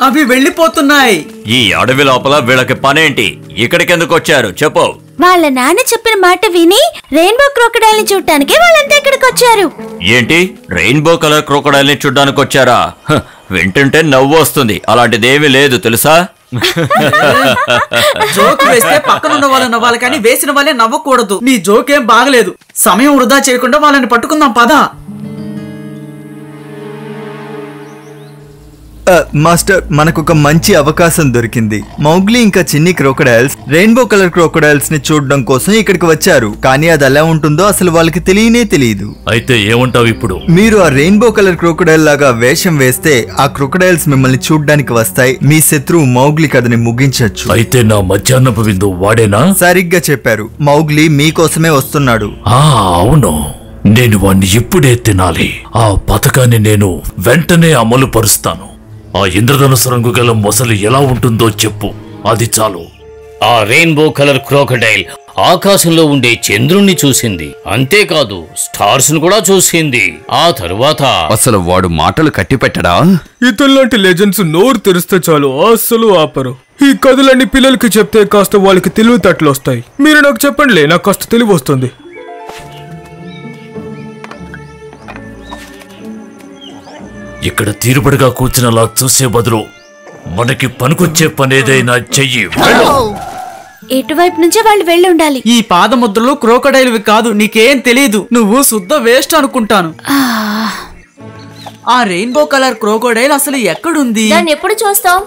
అవి వెళ్ళిపోతున్నాయి. ఈ అడవి లోపల వీళ్ళకి పనేంటి? ఇక్కడికెందుకు వచ్చారు చెప్పు. వాళ్ళ నాన్న చెప్పిన మాట విని రెయిన్బో క్రోకడైల్ ని చూడటానికి వాళ్ళంతా ఇక్కడికి వచ్చారు. ఏంటి, రెయిన్బో కలర్ క్రోకడైల్ ని చూడ్డానికి వచ్చారా? వింటుంటే నవ్వు వస్తుంది. అలాంటిదేమీ లేదు తెలుసా? జోక్ వేస్తే పక్కన ఉన్న వాళ్ళు నవ్వాలి కానీ వేసిన వాళ్ళే నవ్వకూడదు. నీ జోక్ ఏం బాగలేదు. సమయం వృధా చేయకుండా వాళ్ళని పట్టుకుందాం పద. మాస్టర్, మనకు ఒక మంచి అవకాశం దొరికింది. మౌగ్లీ ఇంకా చిన్ని క్రోకడైల్స్ రెయిన్బో కలర్ క్రోకడైల్స్ ని చూడడం కోసం ఇక్కడికి వచ్చారు. కానీ అది ఎలా ఉంటుందో అసలు వాళ్ళకి తెలియదు. అయితే ఏమంటావు ఇప్పుడు? మీరు ఆ రెయిన్బో కలర్ క్రోకడైల్ లాగా వేషం వేస్తే ఆ క్రోకడైల్స్ మిమ్మల్ని చూడడానికి వస్తాయి. మీ శత్రువు మౌగ్లీ కథని ముగించచ్చు. అయితే నా మధ్యాహ్నపు విందు వాడేనా? సరిగ్గా చెప్పారు. మౌగ్లీ మీకోసమే వస్తున్నాడు. అవును, నేను వాణ్ణి ఇప్పుడే తినాలి. ఆ పథకాన్ని నేను వెంటనే అమలు పరుస్తాను. ఆ ఇంద్రధనుసు రంగు గల మొసలి ఎలా ఉంటుందో చెప్పు, అది చాలు. ఆ రెయిన్బో కలర్ క్రోకడైల్ ఆకాశంలో ఉండే చంద్రుణ్ణి చూసింది. అంతేకాదు స్టార్స్ ను కూడా చూసింది. ఆ తరువాత అసలు వాడు మాటలు కట్టిపెట్టడా? ఇతరులాంటి లెజెండ్స్ నోరు తెరిస్తే చాలు, అస్సలు ఆపరు. ఈ కథలన్నీ పిల్లలకి చెప్తే కాస్త వాళ్ళకి తెలివితేటలు వస్తాయి. మీరు నాకు చెప్పండిలే, నాకు కాస్త తెలివి వస్తుంది. ఇక్కడ తీరుబడిగా కూర్చునలా చూసే బదులు మనకి పనికొచ్చే పనేదైనా చెయ్యి. ఎటువైపు నుంచే వాళ్ళు వెళ్ళి ఉండాలి. ఈ పాదముద్రలు క్రోకడైల్వి కాదు. నీకేం తెలీదు. నువ్వు శుద్ధ వేస్ట్ అనుకుంటాను. ఆ రెయిన్బో కలర్ క్రోకడైల్ అసలు ఎక్కడుంది? దాన్ని ఎప్పుడు చూస్తావు?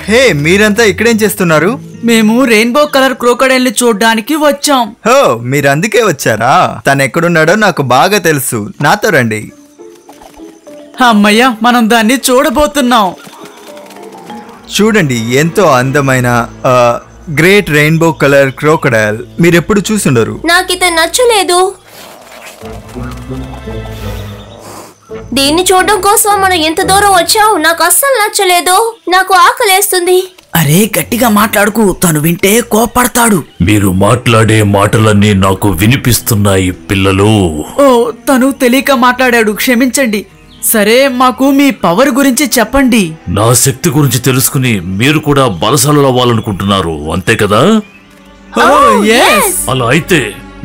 హే, మీరంతా ఇక్కడేం చేస్తున్నారు? మేము రెయిన్బో కలర్ క్రోకడైల్ ని చూడ్డానికి వచ్చాం. హో, మీరు అందుకే వచ్చారా? తను ఎక్కడున్నాడో నాకు బాగా తెలుసు. నాతో రండి. అమ్మయ్య, మనం దాన్ని చూడబోతున్నాం. చూడండి, ఎంతో అందమైన గ్రేట్ రెయిన్బో కలర్ క్రోకడైల్. మీరెప్పుడు చూసుండరు. నాకిత నచ్చలేదు. దీన్ని చూడడం కోసం మనం ఎంత దూరం వచ్చావు. నాకు అస్సలు నచ్చలేదు. నాకు ఆకలేస్తుంది. అరే, గట్టిగా మాట్లాడుకు, తను వింటే కోపడతాడు. మీరు మాట్లాడే మాటలన్నీ నాకు వినిపిస్తున్నాయి పిల్లలు. ఓ, తను తెలియక మాట్లాడాడు, క్షమించండి. సరే, మాకు మీ పవర్ గురించి చెప్పండి. నా శక్తి గురించి తెలుసుకుని మీరు కూడా బలశాలు అవ్వాలనుకుంటున్నారు, అంతే కదా? అలా అయితే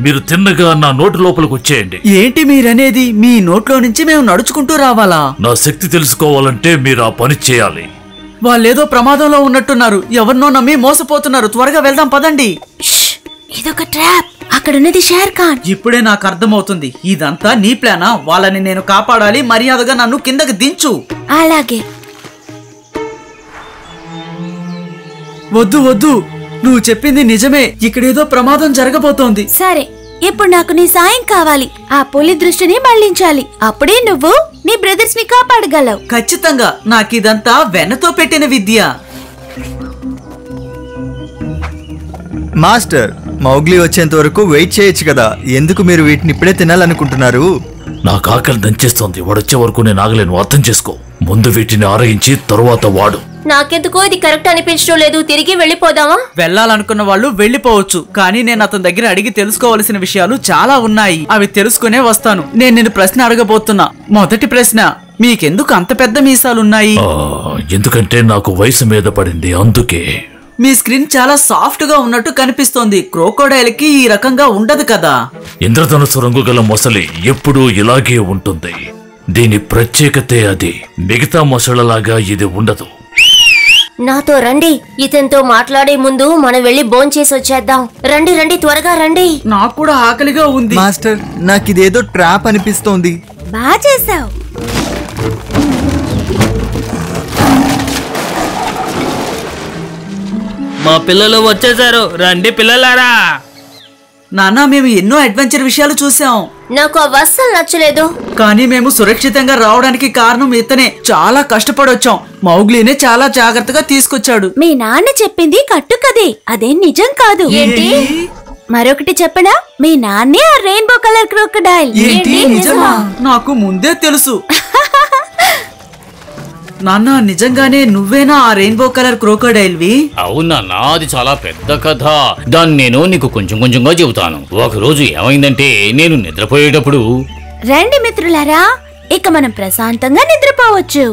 మీరు తిన్నగా నా నోటి లోపలికి వచ్చేయండి. ఏంటి మీరనేది? మీ నోట్లో నుంచి మేము నడుచుకుంటూ రావాలా? నా శక్తి తెలుసుకోవాలంటే మీరు ఆ పని చేయాలి. వాళ్ళేదో ప్రమాదంలో ఉన్నట్టున్నారు. ఎవరినో నమ్మి మోసపోతున్నారు. త్వరగా వెళ్దాం పదండి. ఇదొక ట్రాప్. అక్కడున్నది షేర్ ఖాన్. ఇప్పుడే నాకు అర్థమవుతుంది. ఇదంతా నీ ప్లానా? వాళ్ళని నేను కాపాడాలి. మర్యాదగా నన్ను కిందకి దించు. అలాగే. వద్దు వద్దు, నువ్వు చెప్పింది నిజమే. ఇక్కడేదో ప్రమాదం జరగబోతోంది. సరే, ఇప్పుడు నాకు నీ సాయం కావాలి. ఆ పులి దృష్టిని మళ్లించాలి. అప్పుడే నువ్వు నీ బ్రదర్స్ ని కాపాడగలవు. ఖచ్చితంగా. నాకిదంతా వెన్నతో పెట్టిన విద్య. మాస్టర్, మౌగ్లీ వచ్చేంత వరకు వెయిట్ చేయొచ్చు కదా. ఎందుకు మీరు వీటిని ఇప్పుడే తినాలనుకుంటున్నారు? నాకు ఆకలి దంచేస్తోంది. వాడొచ్చే వరకు నేను ఆగలేను, అర్థం చేసుకో. ముందు వీటిని ఆరగించి తరువాత వాడు. నాకెందుకో ఇది కరెక్ట్ అనిపించడం లేదు. తిరిగి వెళ్ళిపోదామా? వెళ్ళాలనుకున్న వాళ్ళు వెళ్ళిపోవచ్చు, కానీ నేను అతని దగ్గర అడిగి తెలుసుకోవాల్సిన విషయాలు చాలా ఉన్నాయి. అవి తెలుసుకునే వస్తాను. నేను నిన్ను ప్రశ్న అడగబోతున్నా. మొదటి ప్రశ్న, మీకెందుకు అంత పెద్ద మీసాలున్నాయి? ఎందుకంటే నాకు వయసు మీద పడింది, అందుకే. మీ స్క్రీన్ చాలా సాఫ్ట్ గా ఉన్నట్టు కనిపిస్తోంది. క్రోకోడైల్ కి ఈ రకంగా ఉండదు కదా. ఇంద్రధనుసు రంగు గల మొసలి ఎప్పుడూ ఇలాగే ఉంటుంది. దీని ప్రత్యేకతే అది. మిగతా మొసళ్ళలాగా ఇది ఉండదు. నాతో రండి. ఇతనితో మాట్లాడే ముందు మనం వెళ్ళి భోంచేసి వచ్చేద్దాం. రండి రండి, త్వరగా రండి. నాకు కూడా ఆకలిగా ఉంది. మాస్టర్, నాకు ఇదేదో ట్రాప్ అనిపిస్తోంది. బాగా చేసావు. మా పిల్లలు వచ్చేసారు. రండి పిల్లలారా. నాన్న, మేము ఎన్నో అడ్వెంచర్ విషయాలు చూసాం. నాకు ఆ అస్సలు నచ్చలేదు. కానీ మేము సురక్షితంగా రావడానికి కారణం ఇతనే. చాలా కష్టపడొచ్చాం. మౌగ్లీనే చాలా జాగ్రత్తగా తీసుకొచ్చాడు. మీ నాన్న చెప్పింది కట్టుకదే, అదేం నిజం కాదు. ఏంటి? మరొకటి చెప్పనా? మీ నాన్నే ఆ రెయిన్బో కలర్ క్రోకడైల్. ఏంటి, నిజమా? నాకు ముందే తెలుసు. నాన్న, నిజంగానే నువ్వేనా ఆ రెయిన్బో కలర్ క్రోకోడైల్ వి? అవునా, అది చాలా పెద్ద కథ. దాన్ని నేను నీకు కొంచెం కొంచెంగా చెబుతాను. ఒకరోజు ఏమైందంటే, నేను నిద్రపోయేటప్పుడు. రండి మిత్రులారా, ఇక మనం ప్రశాంతంగా నిద్రపోవచ్చు.